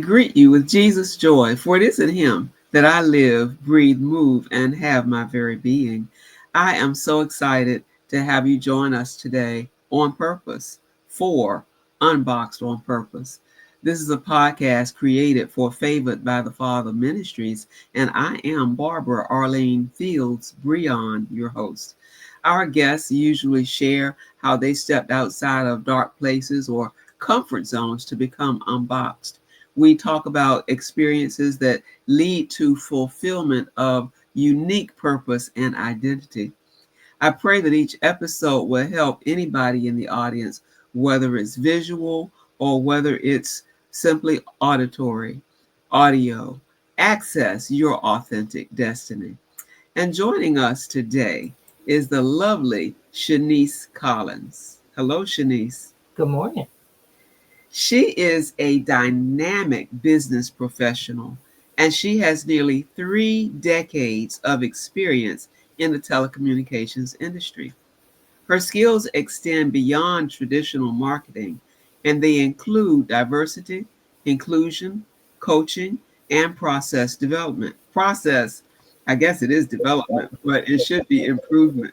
greet you with Jesus' joy, for it is in him that I live, breathe, move, and have my very being. I am so excited to have you join us today on purpose for Unboxed on Purpose. This is a podcast created for Favored by the Father Ministries, and I am Barbara Arlene Fields Brehon, your host. Our guests usually share how they stepped outside of dark places or comfort zones to become unboxed. We talk about experiences that lead to fulfillment of unique purpose and identity. I pray that each episode will help anybody in the audience, whether it's visual or whether it's simply auditory, audio, access your authentic destiny. And joining us today is the lovely Shinese Collins. Hello, Shinese. Good morning. She is a dynamic business professional, and she has nearly 3 decades of experience in the telecommunications industry. Her skills extend beyond traditional marketing, and they include diversity, inclusion, coaching, and process development. Process, I guess it is development, but it should be improvement.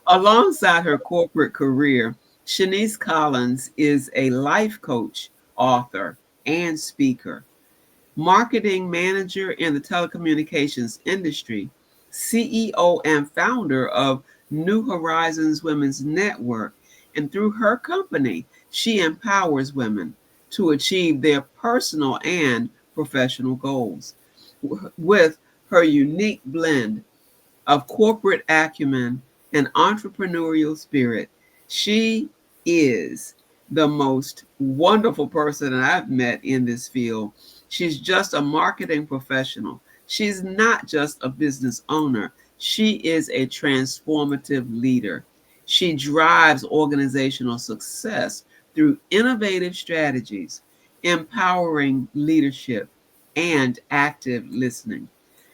Alongside her corporate career, Shanice Collins is a life coach, author, and speaker, marketing manager in the telecommunications industry, CEO and founder of New Horizons Women's Network. And through her company, she empowers women to achieve their personal and professional goals. With her unique blend of corporate acumen and entrepreneurial spirit, she is the most wonderful person that I've met in this field. She's just a marketing professional. She's not just a business owner. She is a transformative leader. She drives organizational success through innovative strategies, empowering leadership, and active listening.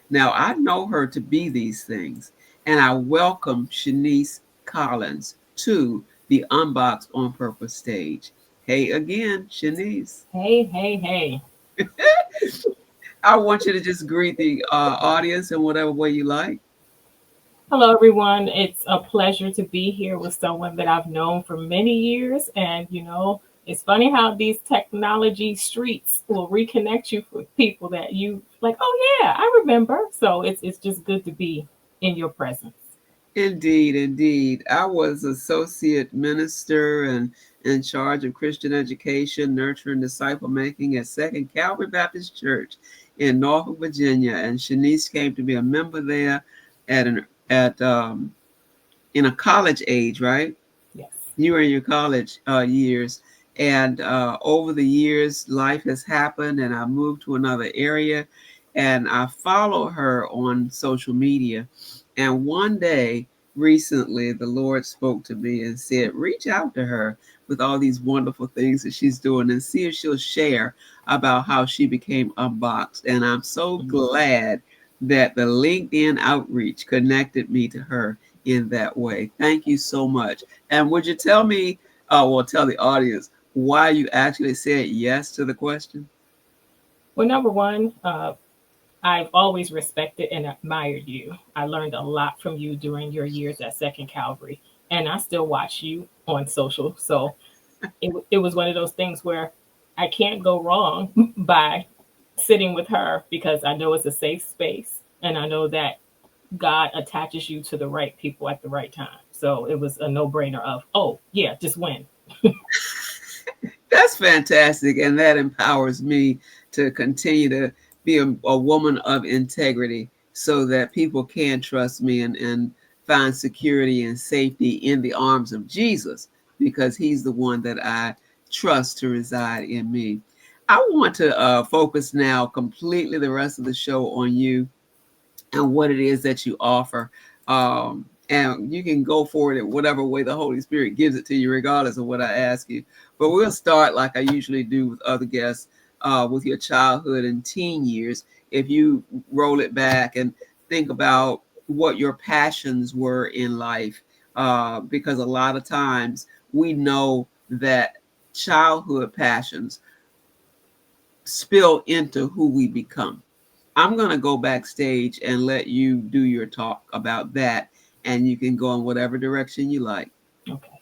Now, I know her to be these things, and I welcome Shanice Collins to the Unboxed on Purpose stage. Hey again, Shanice. Hey. I want you to just greet the audience in whatever way you like. Hello, everyone. It's a pleasure to be here with someone that I've known for many years. And, it's funny how these technology streets will reconnect you with people that you like, oh, yeah, I remember. So it's just good to be in your presence. Indeed, indeed. I was associate minister and in charge of Christian education, nurture, and disciple making at Second Calvary Baptist Church in Norfolk, Virginia. And Shanice came to be a member there at an at in a college age, right? Yes. You were in your college years, and over the years, life has happened, and I moved to another area, and I follow her on social media. And one day, recently, the Lord spoke to me and said, "Reach out to her with all these wonderful things that she's doing, and see if she'll share about how she became unboxed." And I'm so glad that the LinkedIn outreach connected me to her in that way. Thank you so much. And would you tell me, tell the audience why you actually said yes to the question? Well, number one, I've always respected and admired you. I learned a lot from you during your years at Second Calvary, and I still watch you on social. So it was one of those things where I can't go wrong by sitting with her because I know it's a safe space and I know that God attaches you to the right people at the right time. So it was a no brainer of, oh, yeah, just win. That's fantastic. And that empowers me to continue to be a woman of integrity so that people can trust me and find security and safety in the arms of Jesus, because he's the one that I trust to reside in me. I want to focus now completely the rest of the show on you and what it is that you offer. And you can go forward in whatever way the Holy Spirit gives it to you, regardless of what I ask you. But we'll start like I usually do with other guests, with your childhood and teen years. If you roll it back and think about what your passions were in life, because a lot of times we know that childhood passions spill into who we become. I'm going to go backstage and let you do your talk about that, and you can go in whatever direction you like. Okay.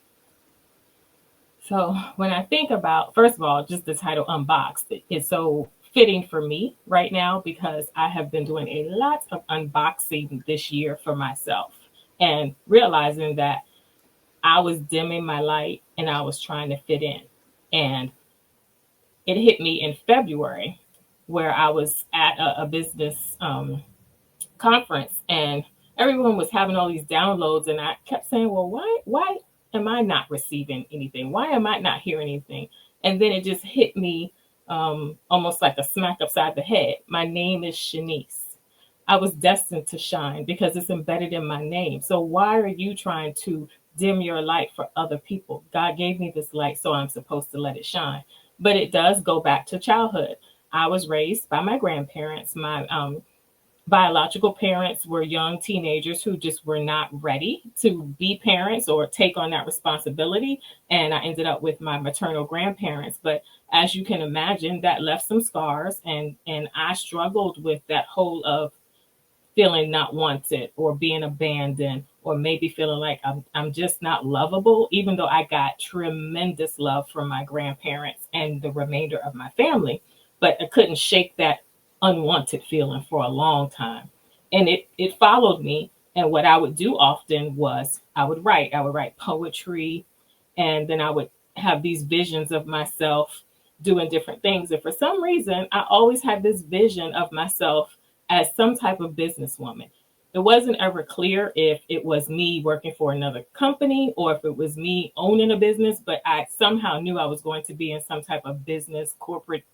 So when I think about, first of all, just the title Unboxed is so fitting for me right now because I have been doing a lot of unboxing this year for myself and realizing that I was dimming my light and I was trying to fit in. And it hit me in February where I was at a business conference and everyone was having all these downloads and I kept saying, well, why am I not receiving anything? Why am I not hearing anything? And then it just hit me almost like a smack upside the head. My name is Shanice. I was destined to shine because it's embedded in my name. So why are you trying to dim your light for other people? God gave me this light, so I'm supposed to let it shine. But it does go back to childhood. I was raised by my grandparents. My biological parents were young teenagers who just were not ready to be parents or take on that responsibility. And I ended up with my maternal grandparents. But as you can imagine, that left some scars. And I struggled with that whole of feeling not wanted or being abandoned or maybe feeling like I'm just not lovable, even though I got tremendous love from my grandparents and the remainder of my family. But I couldn't shake that unwanted feeling for a long time. And it followed me. And what I would do often was I would write poetry, and then I would have these visions of myself doing different things. And for some reason, I always had this vision of myself as some type of businesswoman. It wasn't ever clear if it was me working for another company or if it was me owning a business, but I somehow knew I was going to be in some type of business, corporate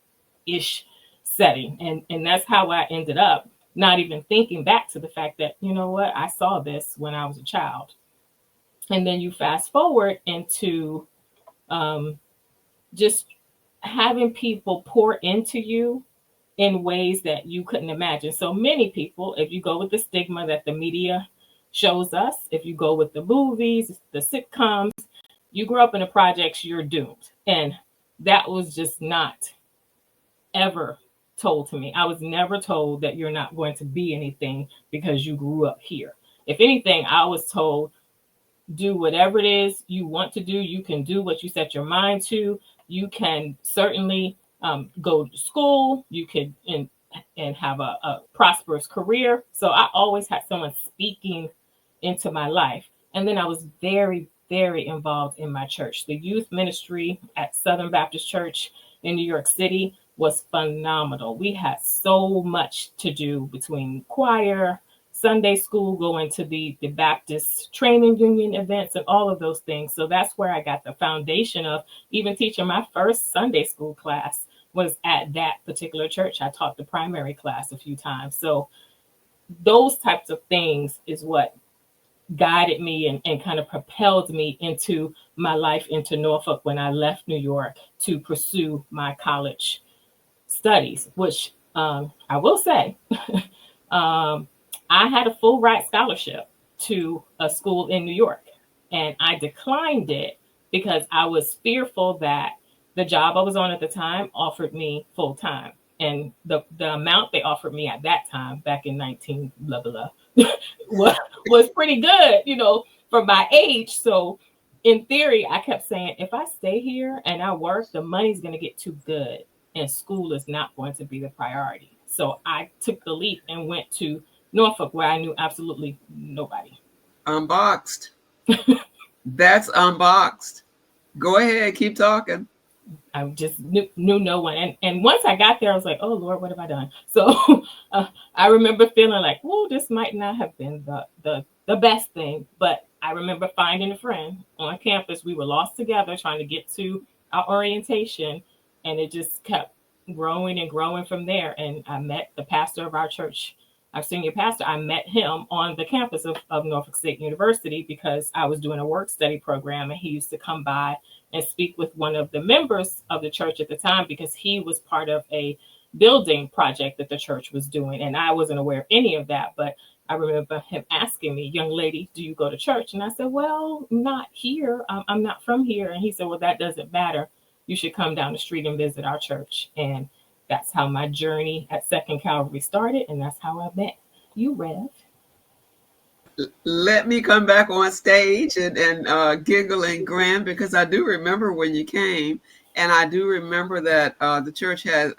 ish setting. And that's how I ended up not even thinking back to the fact that, you know what, I saw this when I was a child. And then you fast forward into just having people pour into you in ways that you couldn't imagine. So many people, if you go with the stigma that the media shows us, if you go with the movies, the sitcoms, you grow up in the projects, you're doomed. And that was just not ever told to me. I was never told that you're not going to be anything because you grew up here. If anything, I was told, do whatever it is you want to do. You can do what you set your mind to. You can certainly go to school. You could and have a prosperous career. So I always had someone speaking into my life. And then I was very, very involved in my church. The youth ministry at Southern Baptist Church in New York City was phenomenal. We had so much to do between choir, Sunday school, going to the Baptist training union events and all of those things. So that's where I got the foundation of even teaching. My first Sunday school class was at that particular church. I taught the primary class a few times. So those types of things is what guided me and kind of propelled me into my life into Norfolk when I left New York to pursue my college studies, which I will say, I had a full ride scholarship to a school in New York, and I declined it because I was fearful that the job I was on at the time offered me full time. And the amount they offered me at that time, back in 19 blah blah, blah was pretty good, for my age. So in theory, I kept saying, if I stay here and I work, the money's going to get too good and school is not going to be the priority. So I took the leap and went to Norfolk, where I knew absolutely nobody. Unboxed. That's unboxed. Go ahead, keep talking. I just knew no one. And once I got there, I was like, oh, Lord, what have I done? So I remember feeling like, oh, this might not have been the best thing. But I remember finding a friend on campus. We were lost together trying to get to our orientation. And it just kept growing and growing from there. And I met the pastor of our church, our senior pastor. I met him on the campus of Norfolk State University because I was doing a work study program. And he used to come by and speak with one of the members of the church at the time because he was part of a building project that the church was doing. And I wasn't aware of any of that. But I remember him asking me, young lady, do you go to church? And I said, well, not here. I'm not from here. And he said, well, that doesn't matter. You should come down the street and visit our church. And That's how my journey at Second Calvary started, and that's how I met you, Rev. Let me come back on stage and giggle and grin because I do remember when you came, and I do remember that the church has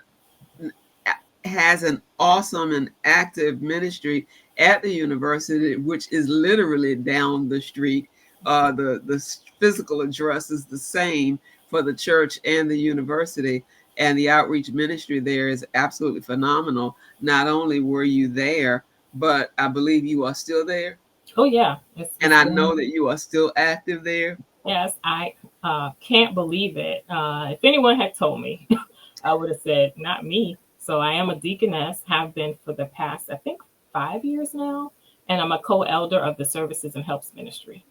an awesome and active ministry at the university, which is literally down the street. The physical address is the same for the church and the university, and the outreach ministry there is absolutely phenomenal. Not only were you there, but I believe you are still there, Oh yeah, and it's I been. know that you are still active there. Yes, I can't believe it. If anyone had told me, I would have said, not me. So I am a deaconess, have been for the past, I think, 5 years now. And I'm a co elder of the Services and Helps Ministry.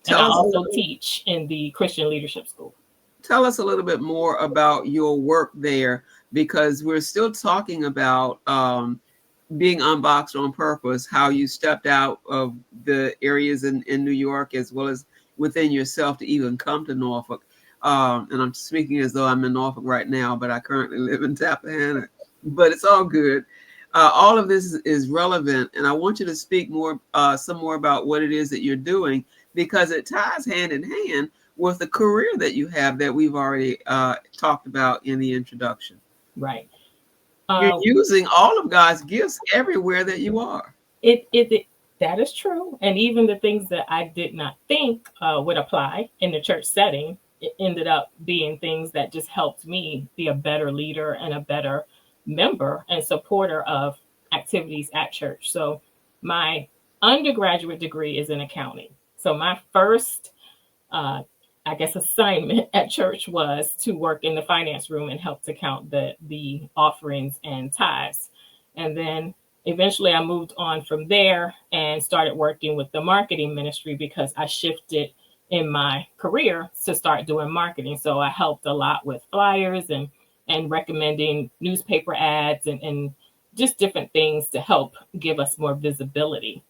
And I Tell us a also little, teach in the Christian Leadership School. tell us a little bit more about your work there, because we're still talking about being unboxed on purpose, how you stepped out of the areas in New York as well as within yourself to even come to Norfolk. And I'm speaking as though I'm in Norfolk right now, but I currently live in Tappahannock. But it's all good. All of this is relevant, and I want you to speak more, some more about what it is that you're doing, because it ties hand in hand with the career that you have that we've already talked about in the introduction. Right. You're Uh, using all of God's gifts everywhere that you are. it that is true. And even the things that I did not think would apply in the church setting, it ended up being things that just helped me be a better leader and a better member and supporter of activities at church. So my undergraduate degree is in accounting. So my first uh, I guess assignment at church was to work in the finance room and help to count the offerings and tithes. And then eventually I moved on from there and started working with the marketing ministry because I shifted in my career to start doing marketing. So I helped a lot with flyers and recommending newspaper ads and just different things to help give us more visibility.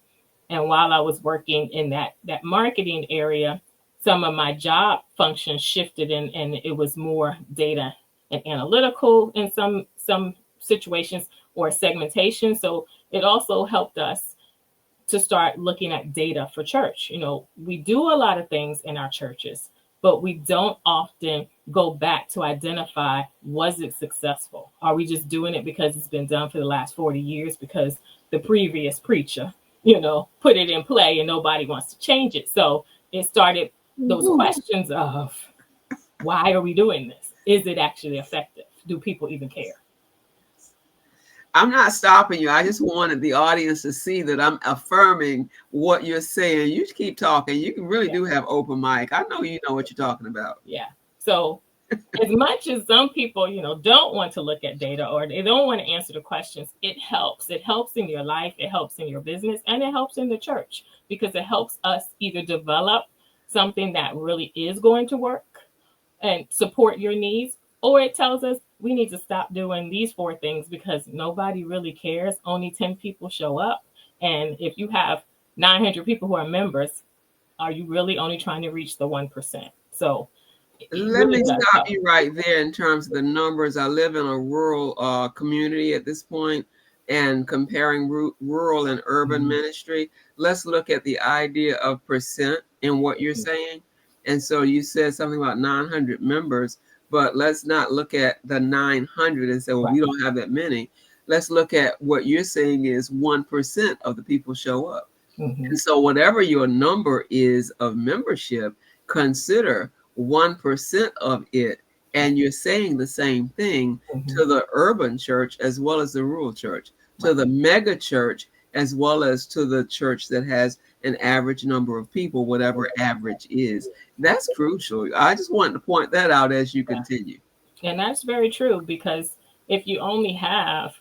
And while I was working in that marketing area, some of my job functions shifted and it was more data and analytical in some situations, or segmentation. So it also helped us to start looking at data for church. You know, we do a lot of things in our churches, but we don't often go back to identify, was it successful? Are we just doing it because it's been done for the last 40 years because the previous preacher, put it in play and nobody wants to change it? So it started those questions of, why are we doing this? Is it actually effective? Do people even care? I'm not stopping you. I just wanted the audience to see that I'm affirming what you're saying. You keep talking. You can really Yeah. do have open mic. I know you know what you're talking about. Yeah. So as much as some people, don't want to look at data or they don't want to answer the questions, it helps. It helps in your life, it helps in your business, and it helps in the church because it helps us either develop something that really is going to work and support your needs, or it tells us we need to stop doing these four things because nobody really cares. Only 10 people show up. And if you have 900 people who are members, are you really only trying to reach the 1%? So it Let really me does stop help. you right there in terms of the numbers. I live in a rural community at this point, and comparing rural and urban Mhm. ministry, let's look at the idea of percent in what you're saying. And so you said something about 900 members, but let's not look at the 900 and say, well, Right. we don't have that many. Let's look at what you're saying is 1% of the people show up. Hmm. And so, whatever your number is of membership, consider 1% of it. And you're saying the same thing Hmm. to the urban church as well as the rural church, to Right. the mega church as well as to the church that has an average number of people, whatever average is. That's crucial. I just wanted to point that out as you Yeah. continue. And that's very true because if you only have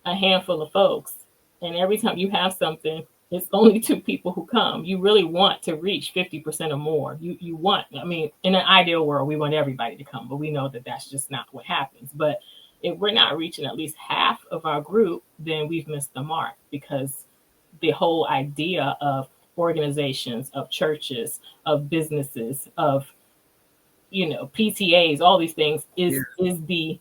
a handful of folks and every time you have something, it's only two people who come, you really want to reach 50% or more. You want, I mean, in an ideal world, we want everybody to come, but we know that that's just not what happens. But if we're not reaching at least half of our group, then we've missed the mark because the whole idea of organizations, of churches, of businesses, of PTAs, all these things Yeah. is the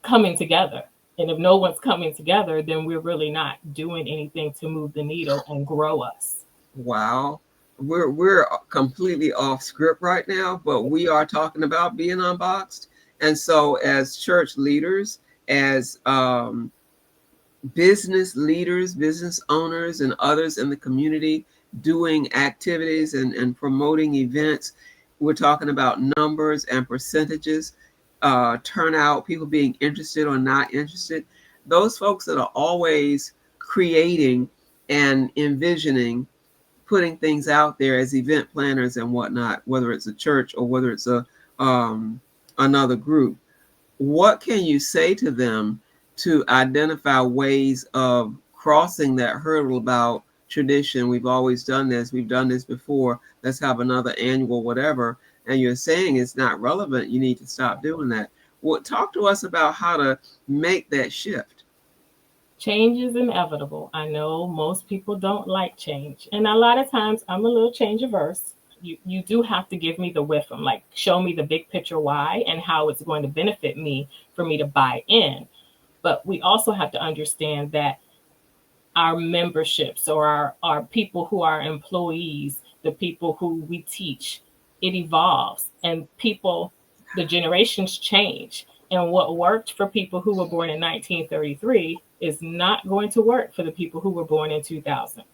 coming together. And if no one's coming together, then we're really not doing anything to move the needle and grow us. Wow. We're completely off script right now, but we are talking about being unboxed. And so as church leaders, as business leaders, business owners, and others in the community doing activities and promoting events, we're talking about numbers and percentages, turnout, people being interested or not interested. Those folks that are always creating and envisioning, putting things out there as event planners and whatnot, whether it's a church or whether it's a another group. What can you say to them to identify ways of crossing that hurdle about tradition? We've always done this. We've done this before. Let's have another annual whatever. And you're saying it's not relevant. You need to stop doing that. Well, talk to us about how to make that shift. Change is inevitable. I know most people don't like change. And a lot of times I'm a little change averse. You do have to give me the whiff, like show me the big picture why and how it's going to benefit me for me to buy in. But we also have to understand that our memberships or our people who are employees, the people who we teach, it evolves and people, the generations change. And what worked for people who were born in 1933 is not going to work for the people who were born in 2000.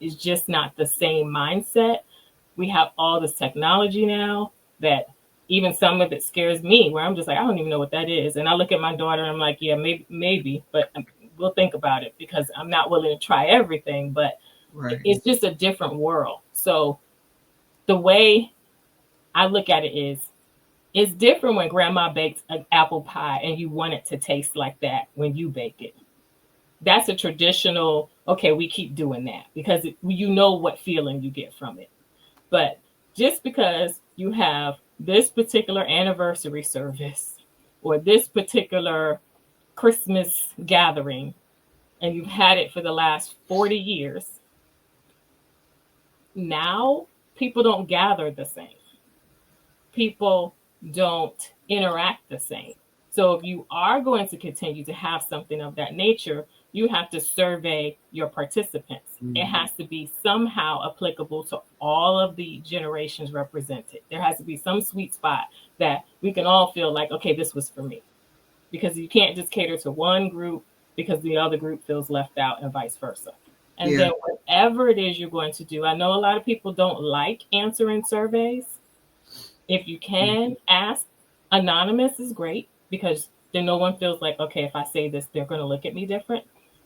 It's just not the same mindset. We have all this technology now that even some of it scares me, where I'm just like, I don't even know what that is. And I look at my daughter and I'm like, yeah, maybe, but we'll think about it because I'm not willing to try everything. But Right. it's just a different world. So the way I look at it is, it's different when grandma bakes an apple pie and you want it to taste like that when you bake it. That's a traditional, okay, we keep doing that because you know what feeling you get from it. But just because you have this particular anniversary service or this particular Christmas gathering and you've had it for the last 40 years, now people don't gather the same. People don't interact the same. So if you are going to continue to have something of that nature, you have to survey your participants. Mm-hmm. It has to be somehow applicable to all of the generations represented. There has to be some sweet spot that we can all feel like, okay, this was for me. Because you can't just cater to one group because the other group feels left out and vice versa. And then whatever it is you're going to do, I know a lot of people don't like answering surveys. If you can ask, anonymous is great because then no one feels like, okay, if I say this, they're going to look at me different.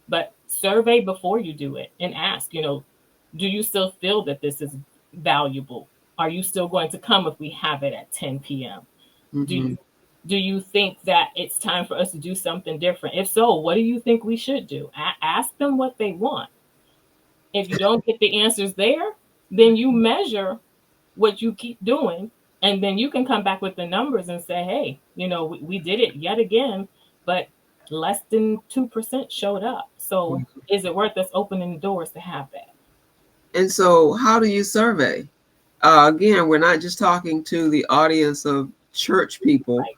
But survey before you do it and ask, do you still feel that this is valuable? Are you still going to come if we have it at 10 p.m.? Mm-hmm. Do you think that it's time for us to do something different? If so, what do you think we should do? Ask them what they want. If you don't get the answers there, then you measure what you keep doing. And then you can come back with the numbers and say, hey, we did it yet again, but less than 2% showed up. So is it worth us opening the doors to have that? And so how do you survey? Again, we're not just talking to the audience of church people. Right.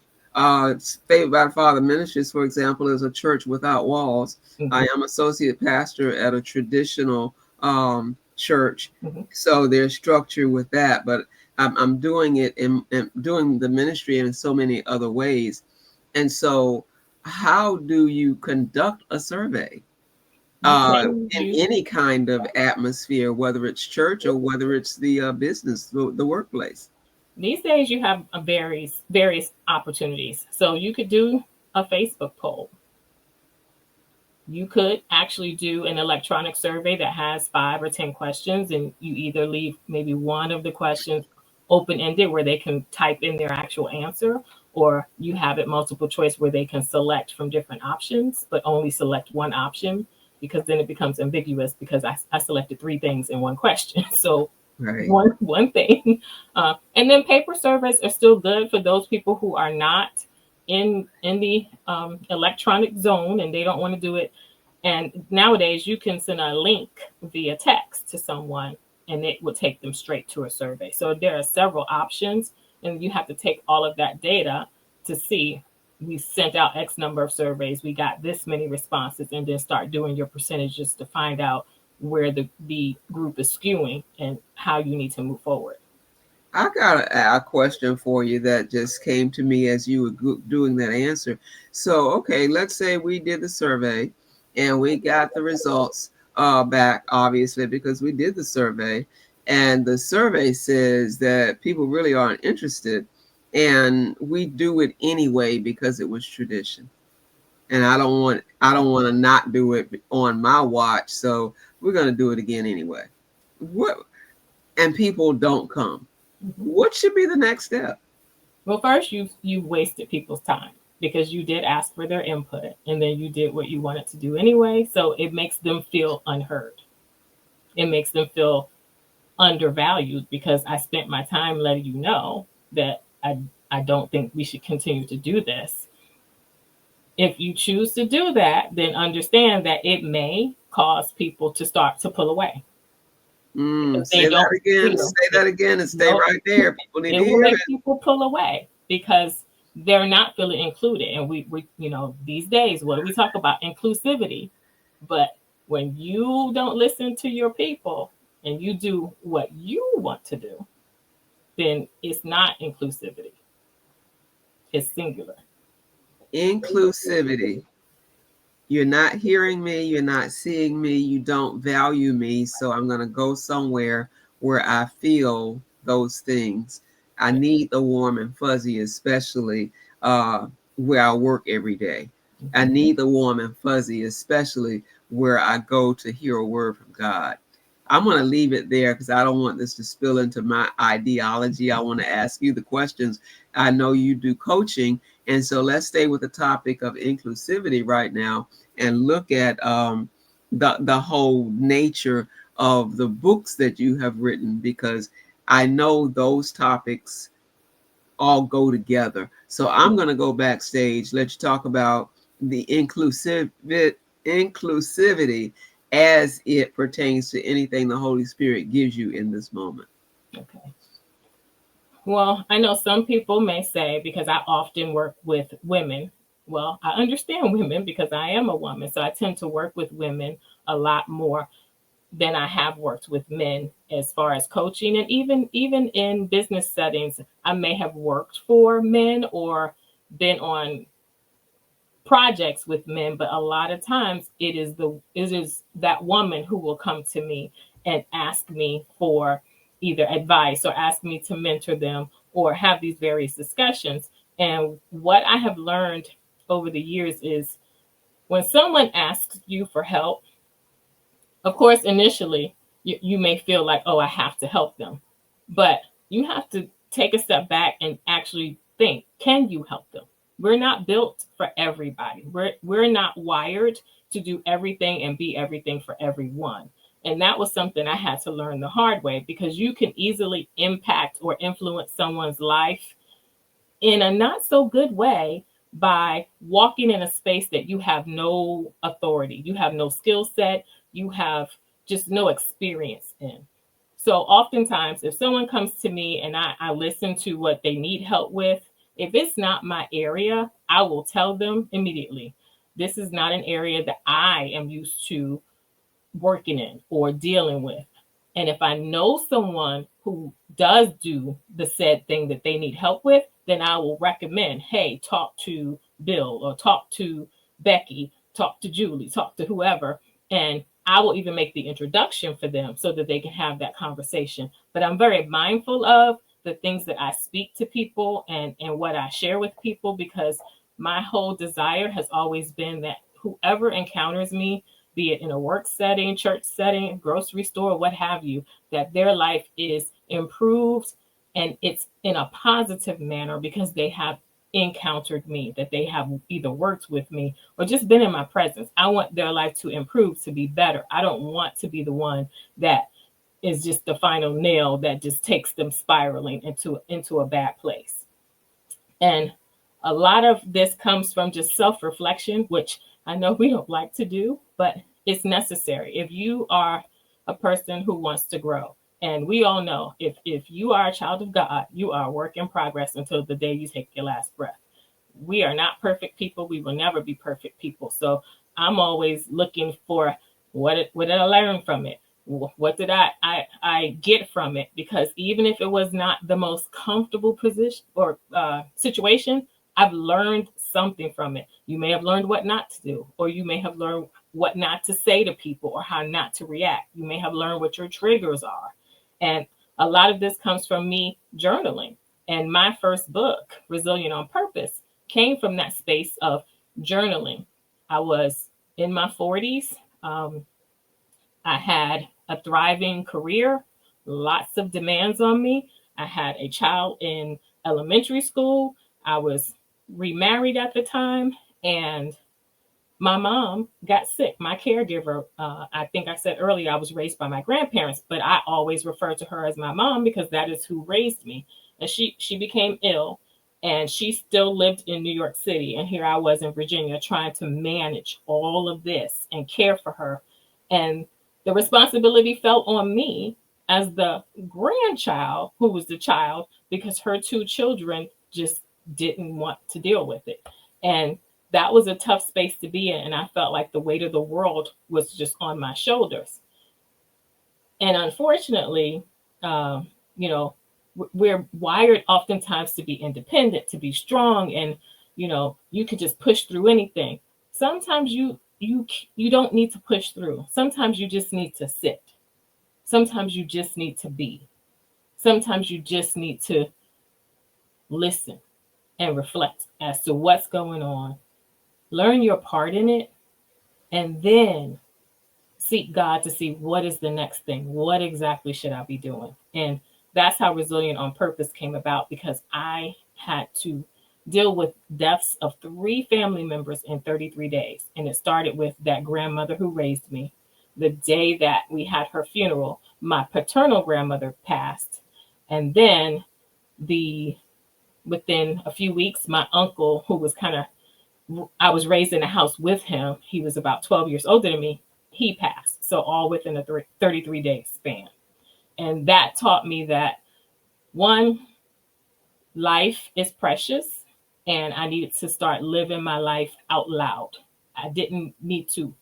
Favored by the Father Ministries, for example, is a church without walls. Mm-hmm. I am associate pastor at a traditional church. Mm-hmm. So there's structure with that, but I'm doing it and doing the ministry in so many other ways. And so how do you conduct a survey in any kind of atmosphere, whether it's church or whether it's the business, the workplace? These days you have various opportunities. So you could do a Facebook poll. You could actually do an electronic survey that has 5 or 10 questions, and you either leave maybe one of the questions open-ended where they can type in their actual answer, or you have it multiple choice where they can select from different options, but only select one option, because then it becomes ambiguous because I selected 3 things in one question. So right. one thing. And then paper surveys are still good for those people who are not in the electronic zone and they don't want to do it. And nowadays you can send a link via text to someone and it will take them straight to a survey. So there are several options and you have to take all of that data to see we sent out X number of surveys, we got this many responses, and then start doing your percentages to find out where the group is skewing and how you need to move forward. I got a question for you that just came to me as you were doing that answer. So, okay, let's say we did the survey and we got the results back, obviously, because we did the survey. And the survey says that people really aren't interested. And we do it anyway because it was tradition. And I don't want to not do it on my watch. So we're going to do it again anyway. What and people don't come. Mm-hmm. What should be the next step? Well, first you wasted people's time because you did ask for their input and then you did what you wanted to do anyway. So it makes them feel unheard. It makes them feel undervalued because I spent my time letting you know that I don't think we should continue to do this. If you choose to do that, then understand that it may cause people to start to pull away because Say they don't that again. feel Say that again and stay no, right there. People need it to will hear make it. people pull away because they're not feeling included. And we these days, what do we talk about? Inclusivity. But when you don't listen to your people and you do what you want to do, then it's not inclusivity. It's singular. Inclusivity. You're not hearing me, you're not seeing me, you don't value me, so I'm going to go somewhere where I feel those things. I need the warm and fuzzy, especially where I work every day. I need the warm and fuzzy, especially where I go to hear a word from God. I'm going to leave it there because I don't want this to spill into my ideology. I want to ask you the questions. I know you do coaching, and so let's stay with the topic of inclusivity right now and look at the whole nature of the books that you have written, because I know those topics all go together. So I'm going to go backstage, let you talk about the inclusivity as it pertains to anything the Holy Spirit gives you in this moment. Okay. Well, I know some people may say, because I often work with women, well, I understand women because I am a woman. So I tend to work with women a lot more than I have worked with men as far as coaching. And even in business settings, I may have worked for men or been on projects with men, but a lot of times it is that woman who will come to me and ask me for either advice or ask me to mentor them or have these various discussions. And what I have learned over the years is when someone asks you for help, of course, initially you may feel like, oh, I have to help them. But you have to take a step back and actually think, can you help them? We're not built for everybody. We're not wired to do everything and be everything for everyone. And that was something I had to learn the hard way, because you can easily impact or influence someone's life in a not so good way by walking in a space that you have no authority, you have no skill set, you have just no experience in. So oftentimes, if someone comes to me and I listen to what they need help with, if it's not my area, I will tell them immediately, this is not an area that I am used to working in or dealing with. And if I know someone who does do the said thing that they need help with, then I will recommend, hey, talk to Bill or talk to Becky, talk to Julie, talk to whoever. And I will even make the introduction for them so that they can have that conversation. But I'm very mindful of the things that I speak to people and what I share with people, because my whole desire has always been that whoever encounters me, be it in a work setting, church setting, grocery store, what have you, that their life is improved and it's in a positive manner because they have encountered me, that they have either worked with me or just been in my presence. I want their life to improve, to be better. I don't want to be the one that is just the final nail that just takes them spiraling into a bad place. And a lot of this comes from just self-reflection, which I know we don't like to do, but it's necessary if you are a person who wants to grow. And we all know, if you are a child of God, you are a work in progress until the day you take your last breath. we are not perfect people. We will never be perfect people. So I'm always looking for what did I learn from it? What did I get from it? Because even if it was not the most comfortable position or situation, I've learned something from it. You may have learned what not to do, or you may have learned what not to say to people or how not to react. You may have learned what your triggers are. And a lot of this comes from me journaling. And my first book, Resilient on Purpose, came from that space of journaling. I was in my 40s. I had a thriving career, lots of demands on me. I had a child in elementary school. I was remarried at the time, and my mom got sick. My caregiver, I think I said earlier, I was raised by my grandparents, but I always refer to her as my mom because that is who raised me. And she became ill, and she still lived in New York City. And here I was in Virginia trying to manage all of this and care for her. And the responsibility fell on me as the grandchild who was the child because her two children just didn't want to deal with it. And that was a tough space to be in. And I felt like the weight of the world was just on my shoulders. And unfortunately, you know, we're wired oftentimes to be independent, to be strong, and you could just push through anything. Sometimes you don't need to push through. Sometimes you just need to sit. Sometimes you just need to be. Sometimes you just need to listen and reflect as to what's going on. Learn your part in it, and then seek God to see what is the next thing. What exactly should I be doing? And that's how Resilient on Purpose came about, because I had to deal with deaths of 3 family members in 33 days. And it started with that grandmother who raised me. The day that we had her funeral, my paternal grandmother passed. And then within a few weeks, my uncle, who was I was raised in a house with him. He was about 12 years older than me. He passed. So all within a 33-day span. And that taught me that, one, life is precious, and I needed to start living my life out loud. I didn't need to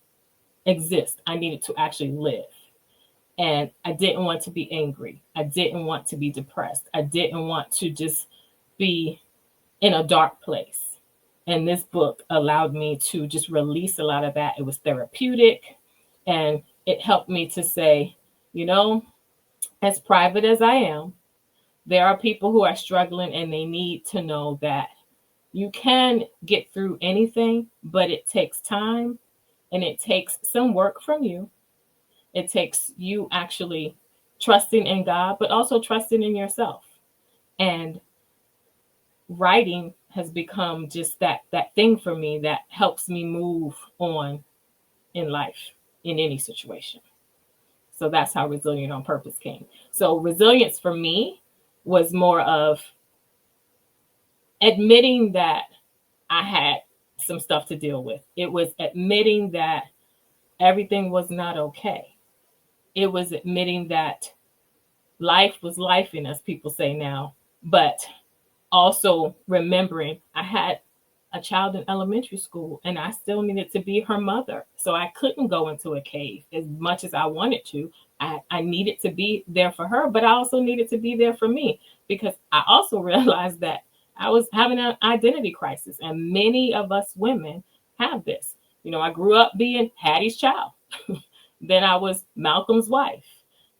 exist. I needed to actually live. And I didn't want to be angry. I didn't want to be depressed. I didn't want to just be in a dark place. And this book allowed me to just release a lot of that. It was therapeutic, and it helped me to say, as private as I am, there are people who are struggling, and they need to know that you can get through anything, but it takes time, and it takes some work from you. It takes you actually trusting in God, but also trusting in yourself. And writing has become just that thing for me that helps me move on in life, in any situation. So that's how Resilient on Purpose came. So resilience for me was more of admitting that I had some stuff to deal with. It was admitting that everything was not okay. It was admitting that life was lifing, as people say now, but also remembering I had a child in elementary school, and I still needed to be her mother. So I couldn't go into a cave as much as I wanted to. I needed to be there for her, but I also needed to be there for me, because I also realized that I was having an identity crisis, and many of us women have this. I grew up being Hattie's child. Then I was Malcolm's wife.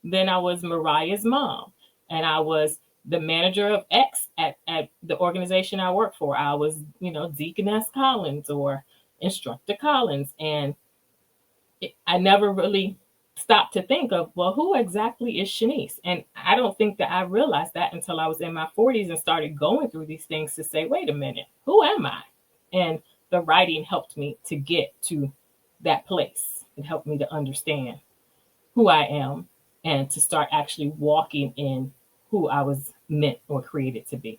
Then I was Mariah's mom. And I was the manager of X at the organization I work for. I was, Deaconess Collins or Instructor Collins. And I never really stopped to think of, well, who exactly is Shanice? And I don't think that I realized that until I was in my 40s and started going through these things to say, wait a minute, who am I? And the writing helped me to get to that place. It helped me to understand who I am and to start actually walking in who I was meant or created to be.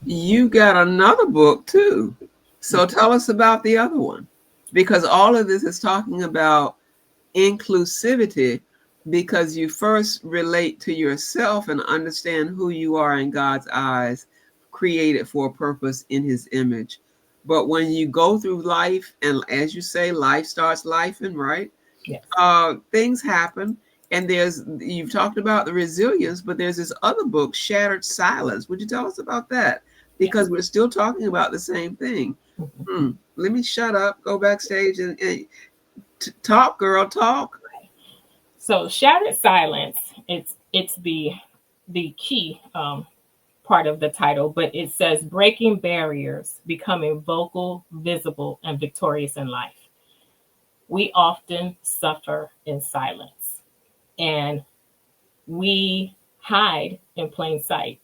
You got another book too. So tell us about the other one, because all of this is talking about inclusivity, because you first relate to yourself and understand who you are in God's eyes, created for a purpose in his image. But when you go through life, and as you say, life starts lifing, right? Yes. Things happen. And you've talked about the resilience, but there's this other book, Shattered Silence. Would you tell us about that? Yes. Because we're still talking about the same thing. Mhm. Let me shut up, go backstage, and talk, girl, talk. So shattered silence, it's the key part of the title, but it says breaking barriers, becoming vocal, visible, and victorious in life. We often suffer in silence, and we hide in plain sight.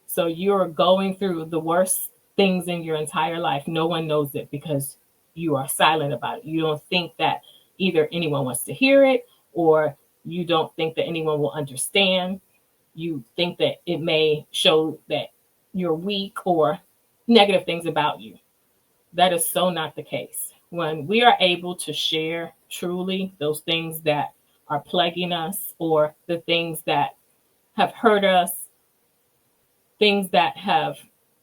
So you're going through the worst things in your entire life. No one knows it because you are silent about it. You don't think that either anyone wants to hear it, or you don't think that anyone will understand. You think that it may show that you're weak or negative things about you. That is so not the case. When we are able to share truly those things that are plaguing us, or the things that have hurt us, things that have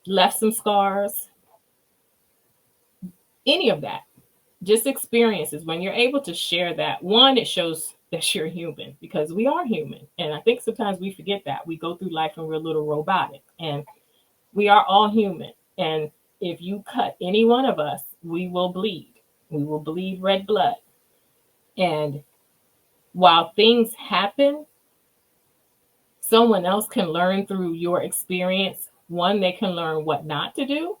left some scars, any of that, just experiences, when you're able to share that, one, it shows that you're human, because we are human. And I think sometimes we forget that. We go through life and we're a little robotic, and we are all human. And if you cut any one of us, we will bleed. We will bleed red blood. And while things happen, someone else can learn through your experience. One, they can learn what not to do,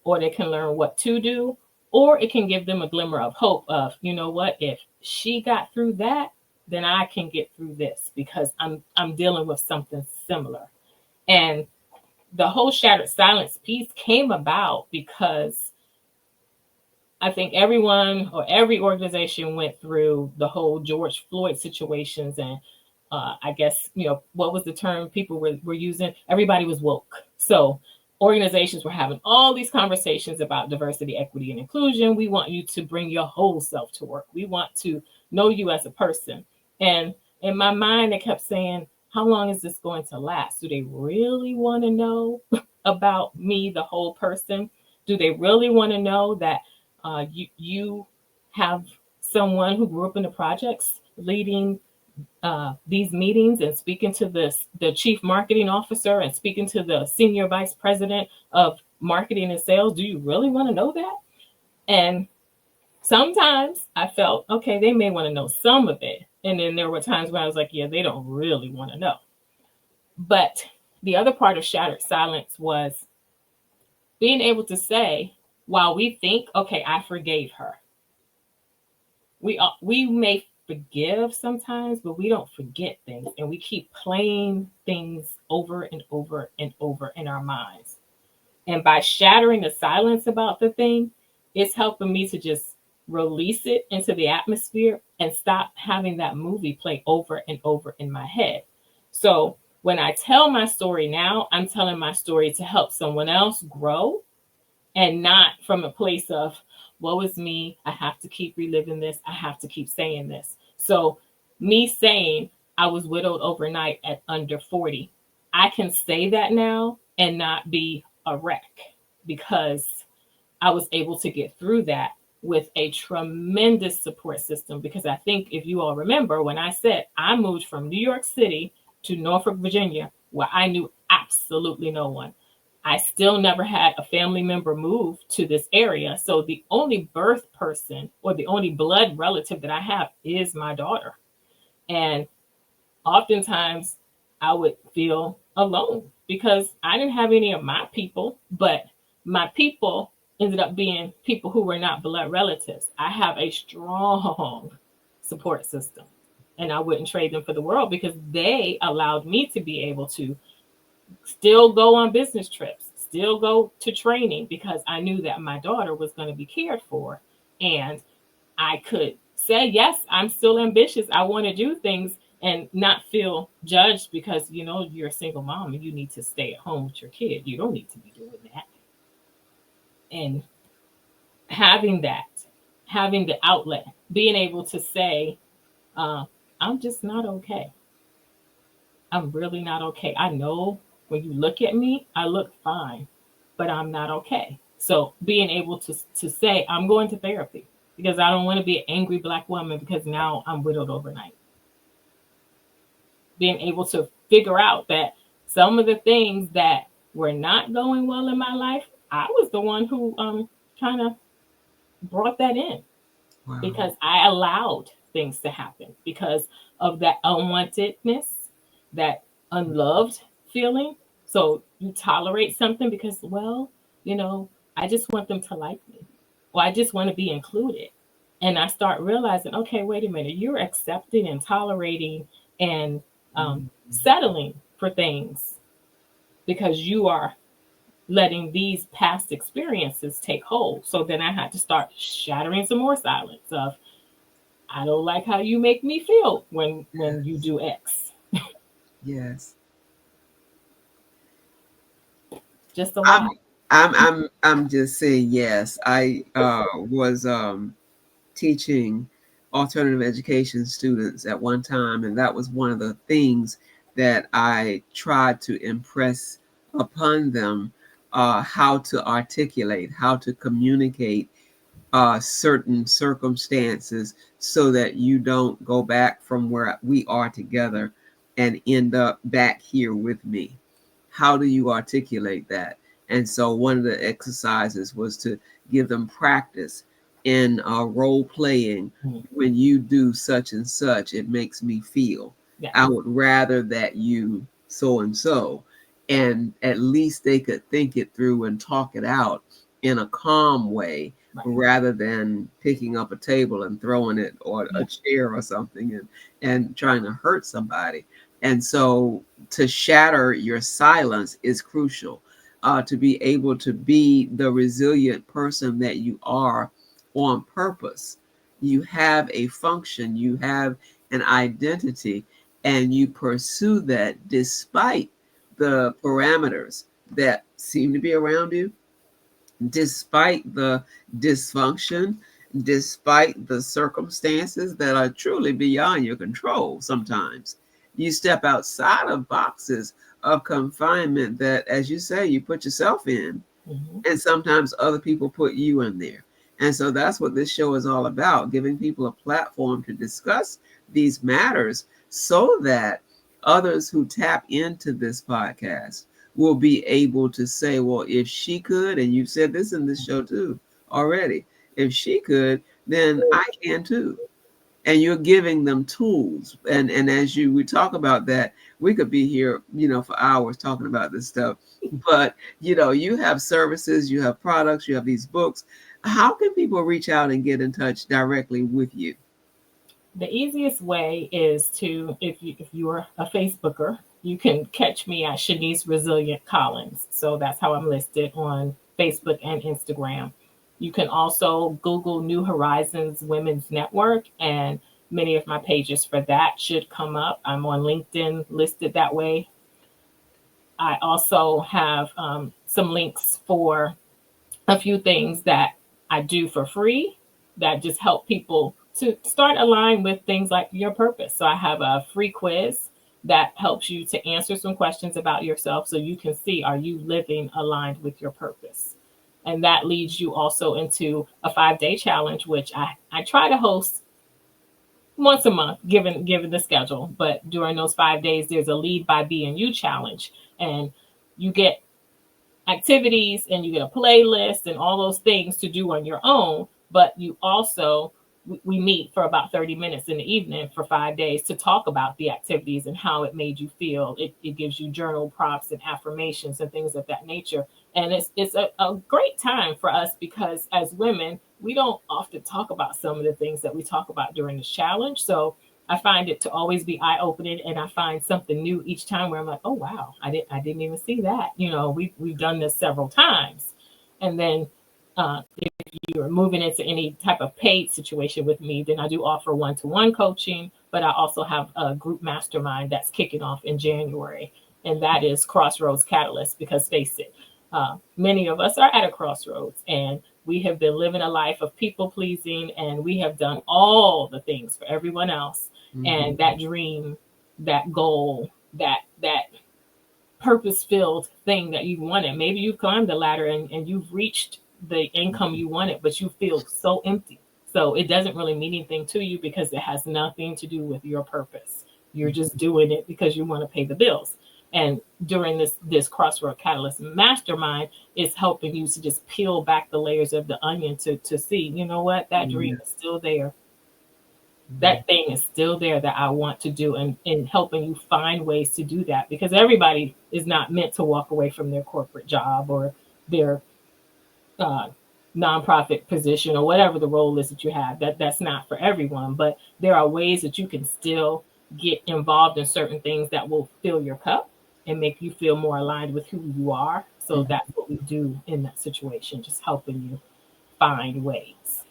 or they can learn what to do, or it can give them a glimmer of hope of, you know what, if she got through that, then I can get through this, because I'm dealing with something similar. And the whole shattered silence piece came about because I think everyone or every organization went through the whole George Floyd situations. And I guess, what was the term people were using? Everybody was woke. So organizations were having all these conversations about diversity, equity, and inclusion. We want you to bring your whole self to work. We want to know you as a person. And in my mind, I kept saying, how long is this going to last? Do they really want to know about me, the whole person? Do they really want to know that you have someone who grew up in the projects leading these meetings and speaking to the chief marketing officer and speaking to the senior vice president of marketing and sales? Do you really want to know that? And sometimes I felt, okay, they may want to know some of it. And then there were times where I was like, yeah, they don't really want to know. But the other part of shattered silence was being able to say, while we think, okay, I forgave her, we may forgive sometimes, but we don't forget things, and we keep playing things over and over and over in our minds. And by shattering the silence about the thing, it's helping me to just release it into the atmosphere and stop having that movie play over and over in my head. So when I tell my story now, I'm telling my story to help someone else grow, and not from a place of, woe is me, I have to keep reliving this, I have to keep saying this. So, me saying I was widowed overnight at under 40, I can say that now and not be a wreck, because I was able to get through that with a tremendous support system. Because I think if you all remember when I said I moved from New York City to Norfolk, Virginia, where I knew absolutely no one. I still never had a family member move to this area. So the only birth person or the only blood relative that I have is my daughter. And oftentimes I would feel alone because I didn't have any of my people, but my people ended up being people who were not blood relatives. I have a strong support system, and I wouldn't trade them for the world, because they allowed me to be able to still go on business trips, still go to training, because I knew that my daughter was going to be cared for. And I could say, yes, I'm still ambitious. I want to do things, and not feel judged because, you're a single mom and you need to stay at home with your kid. You don't need to be doing that. And having that, having the outlet, being able to say, I'm just not okay. I'm really not okay. I know when you look at me, I look fine. but I'm not okay. So being able to say, I'm going to therapy because I don't want to be an angry Black woman because now I'm widowed overnight. Being able to figure out that some of the things that were not going well in my life, I was the one who kind of brought that in Wow. because I allowed things to happen because of that unwantedness, that unloved feeling. So you tolerate something because, well, you know, I just want them to like me, or I just want to be included. And I start realizing, okay, wait a minute, you're accepting and tolerating and Mhm. settling for things because you are letting these past experiences take hold. So then I had to start shattering some more silence of, I don't like how you make me feel when you do X. Yes. Just a I'm lot. I'm just saying yes. I was teaching alternative education students at one time, and that was one of the things that I tried to impress upon them, how to articulate, how to communicate certain circumstances so that you don't go back from where we are together and end up back here with me. How do you articulate that? And so one of the exercises was to give them practice in role playing. Mhm. When you do such and such, it makes me feel. Yeah. I would rather that you so and so. And at least they could think it through and talk it out in a calm way Right. rather than picking up a table and throwing it or a Yeah. chair or something and trying to hurt somebody. And so to shatter your silence is crucial, to be able to be the resilient person that you are on purpose. You have a function, you have an identity, and you pursue that despite the parameters that seem to be around you, despite the dysfunction, despite the circumstances that are truly beyond your control sometimes. You step outside of boxes of confinement that, as you say, you put yourself in, Mm-hmm. and sometimes other people put you in there. And so that's what this show is all about, giving people a platform to discuss these matters so that others who tap into this podcast will be able to say, well, if she could, and you've said this in this show too already, if she could, then I can too. And you're giving them tools. And as you we talk about that, we could be here, for hours talking about this stuff. But you have services, you have products, you have these books. How can people reach out and get in touch directly with you? The easiest way is to, if you're a Facebooker, you can catch me at Shanice Resilient Collins. So that's how I'm listed on Facebook and Instagram. You can also Google New Horizons Women's Network, and many of my pages for that should come up. I'm on LinkedIn listed that way. I also have some links for a few things that I do for free that just help people to start align with things like your purpose. So I have a free quiz that helps you to answer some questions about yourself so you can see, are you living aligned with your purpose? And that leads you also into a 5-day challenge, which I try to host once a month, given the schedule. But during those 5 days, there's a lead by being you challenge. And you get activities and you get a playlist and all those things to do on your own, but you also we meet for about 30 minutes in the evening for 5 days to talk about the activities and how it made you feel. It gives you journal prompts and affirmations and things of that nature. And it's a great time for us because as women, we don't often talk about some of the things that we talk about during this challenge. So I find it to always be eye opening, and I find something new each time where I'm like, oh wow, I didn't even see that. We've done this several times, and then if you're moving into any type of paid situation with me, then I do offer one-to-one coaching, but I also have a group mastermind that's kicking off in January, and that is Crossroads Catalyst. Because face it, many of us are at a crossroads, and we have been living a life of people pleasing, and we have done all the things for everyone else. Mm-hmm. And that dream, that goal, that purpose-filled thing that you wanted. Maybe you've climbed the ladder and you've reached the income you wanted, but you feel so empty. So it doesn't really mean anything to you because it has nothing to do with your purpose. You're just doing it because you want to pay the bills. And during this Crossroad Catalyst Mastermind, it's helping you to just peel back the layers of the onion to see, you know what, that dream is still there. That thing is still there that I want to do, and helping you find ways to do that, because everybody is not meant to walk away from their corporate job or their uh, nonprofit position or whatever the role is that you have. That's not for everyone, but there are ways that you can still get involved in certain things that will fill your cup and make you feel more aligned with who you are. So that's what we do in that situation, just helping you find ways.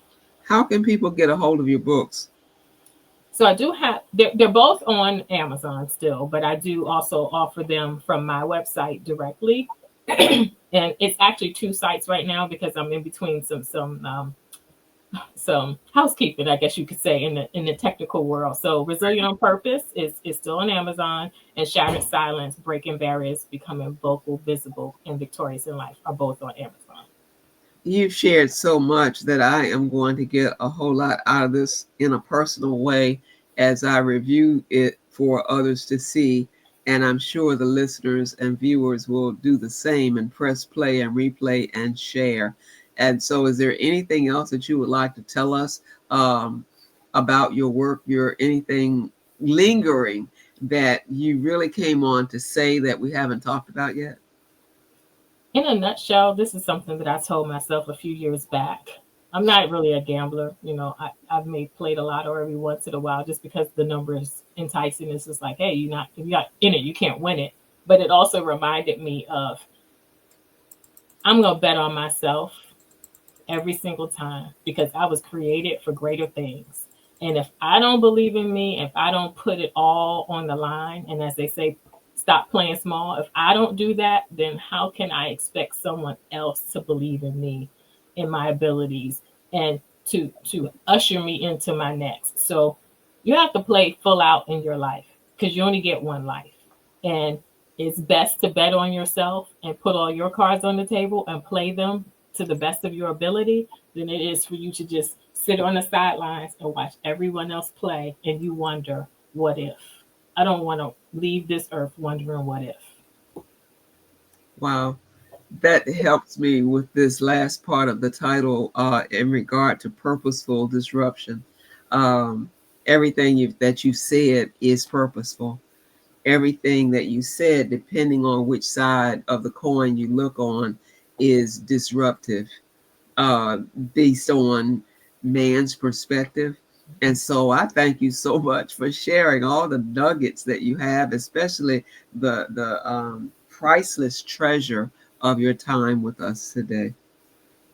How can people get a hold of your books? So I do have, they're both on Amazon still, but I do also offer them from my website directly. And it's actually two sites right now because I'm in between some housekeeping, I guess you could say, in the technical world. So Resilient on Purpose is still on Amazon, and Shattered Silence, Breaking Barriers, Becoming Vocal, Visible, and Victorious in Life are both on Amazon. You've shared so much that I am going to get a whole lot out of this in a personal way as I review it for others to see. And I'm sure the listeners and viewers will do the same and press play and replay and share. And so, is there anything else that you would like to tell us about your work, your anything lingering that you really came on to say that we haven't talked about yet? In a nutshell, this is something that I told myself a few years back. I'm not really a gambler. You know, I've played a lotto every once in a while just because the number is enticing. It's just like, hey, you're not in it, you can't win it. But it also reminded me of, I'm going to bet on myself every single time because I was created for greater things. And if I don't believe in me, if I don't put it all on the line, and as they say, stop playing small, if I don't do that, then how can I expect someone else to believe in me, in my abilities, and to usher me into my next? So you have to play full out in your life because you only get one life. And it's best to bet on yourself and put all your cards on the table and play them to the best of your ability than it is for you to just sit on the sidelines and watch everyone else play and you wonder, what if? I don't want to leave this earth wondering what if. Wow. That helps me with this last part of the title in regard to purposeful disruption. Um, everything that you said is purposeful. Everything that you said, depending on which side of the coin you look on, is disruptive based on man's perspective. And so I thank you so much for sharing all the nuggets that you have, especially the priceless treasure of your time with us today.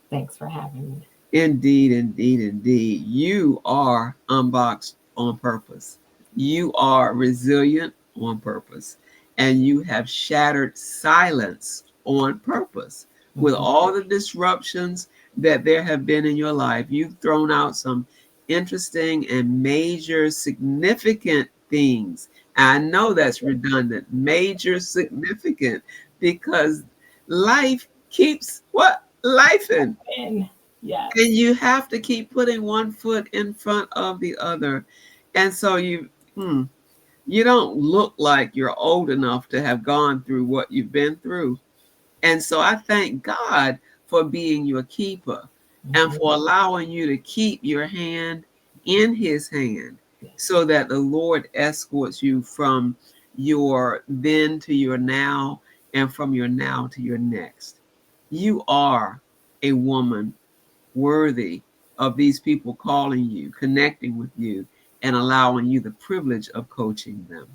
Thanks for having me. Indeed, indeed, indeed. You are unboxed on purpose. You are resilient on purpose. And you have shattered silence on purpose. With all the disruptions that there have been in your life, you've thrown out some interesting and major significant things. I know that's redundant, major significant, because life keeps what? Lifing. And yes. And you have to keep putting one foot in front of the other. And so you don't look like you're old enough to have gone through what you've been through. And so I thank God for being your keeper and for allowing you to keep your hand in his hand so that the Lord escorts you from your then to your now and from your now to your next. You are a woman worthy of these people calling you, connecting with you, and allowing you the privilege of coaching them.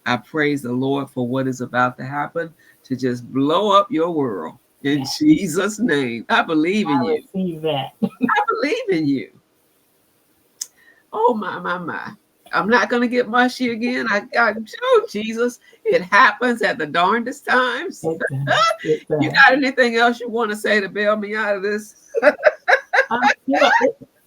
I praise the Lord for what is about to happen to just blow up your world. In Jesus' name, I believe in you. I receive that. I believe in you. Oh, my. I'm not going to get mushy again. Oh, Jesus, it happens at the darndest times. You got anything else you want to say to bail me out of this?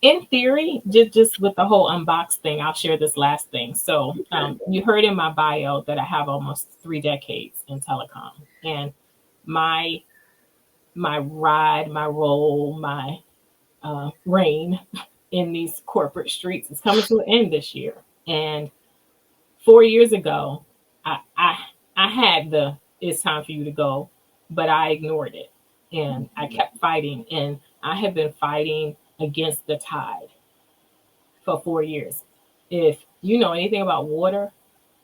In theory, just with the whole unboxed thing, I'll share this last thing. So, Okay. you heard in my bio that I have almost 3 decades in telecom, and my my ride, my role, my reign in these corporate streets is coming to an end this year. And 4 years ago, I I, I had the "it's time for you to go," but I ignored it, and I kept fighting, and I have been fighting against the tide for 4 years. If you know anything about water,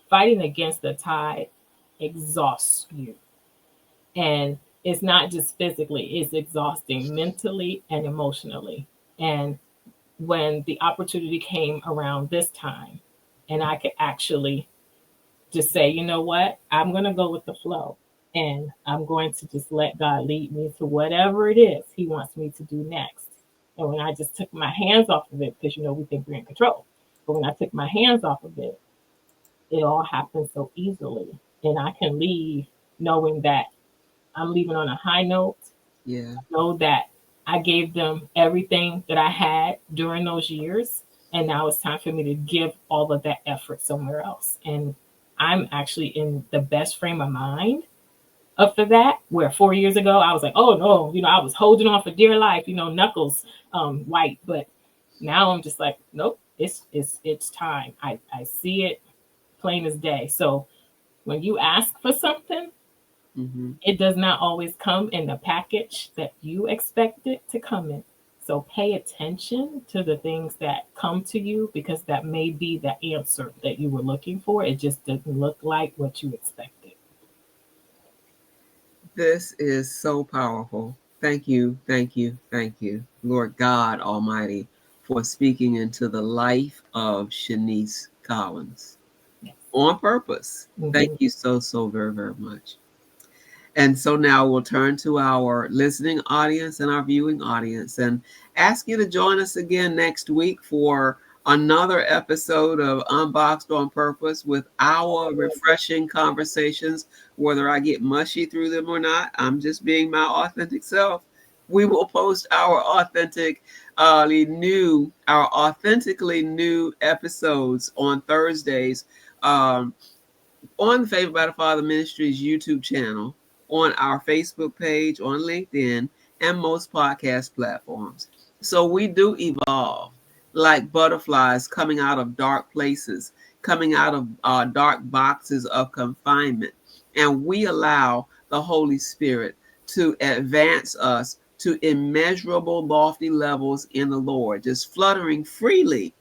fighting against the tide exhausts you. And it's not just physically, it's exhausting mentally and emotionally. And when the opportunity came around this time, and I could actually just say, you know what, I'm going to go with the flow. And I'm going to just let God lead me to whatever it is He wants me to do next. And when I just took my hands off of it, because we think we're in control, but when I took my hands off of it, it all happened so easily. And I can leave knowing that I'm leaving on a high note. Yeah. Know that I gave them everything that I had during those years. And now it's time for me to give all of that effort somewhere else. And I'm actually in the best frame of mind up for that. Where 4 years ago I was like, oh no, I was holding on for dear life, knuckles white. But now I'm just like, nope, it's time. I see it plain as day. So when you ask for something, Mm-hmm. it does not always come in the package that you expect it to come in. So pay attention to the things that come to you, because that may be the answer that you were looking for. It just doesn't look like what you expected. This is so powerful. Thank you, thank you, thank you, Lord God Almighty, for speaking into the life of Shanice Collins Yes. on purpose. Thank Mm-hmm. you so, so very, very much. And so now we'll turn to our listening audience and our viewing audience and ask you to join us again next week for another episode of Unboxed on Purpose with our refreshing conversations. Whether I get mushy through them or not, I'm just being my authentic self. We will post our authentically new episodes on Thursdays. On the Favored by the Father Ministries YouTube channel, on our Facebook page, on LinkedIn, and most podcast platforms. So we do evolve like butterflies coming out of dark places, coming out of dark boxes of confinement. And we allow the Holy Spirit to advance us to immeasurable, lofty levels in the Lord, just fluttering freely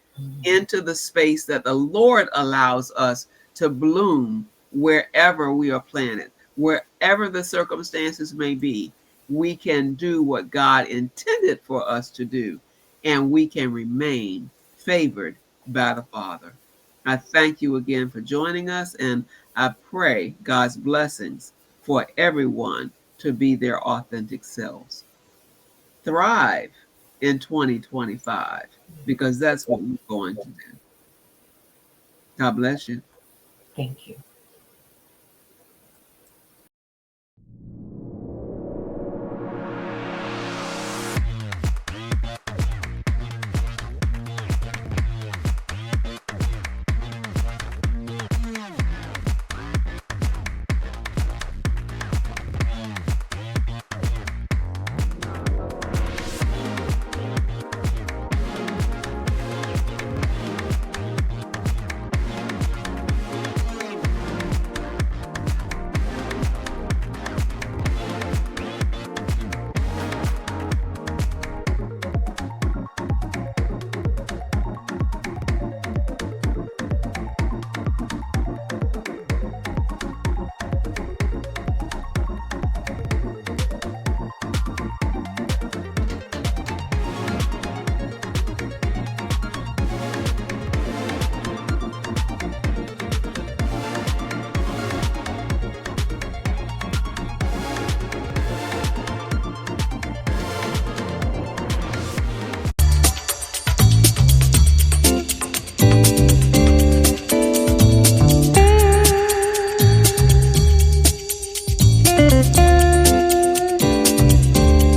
into the space that the Lord allows us to bloom wherever we are planted, wherever the circumstances may be. We can do what God intended for us to do, and we can remain favored by the Father. I thank you again for joining us, and I pray God's blessings for everyone to be their authentic selves. Thrive in 2025, because that's what we're going to do. God bless you. Thank you.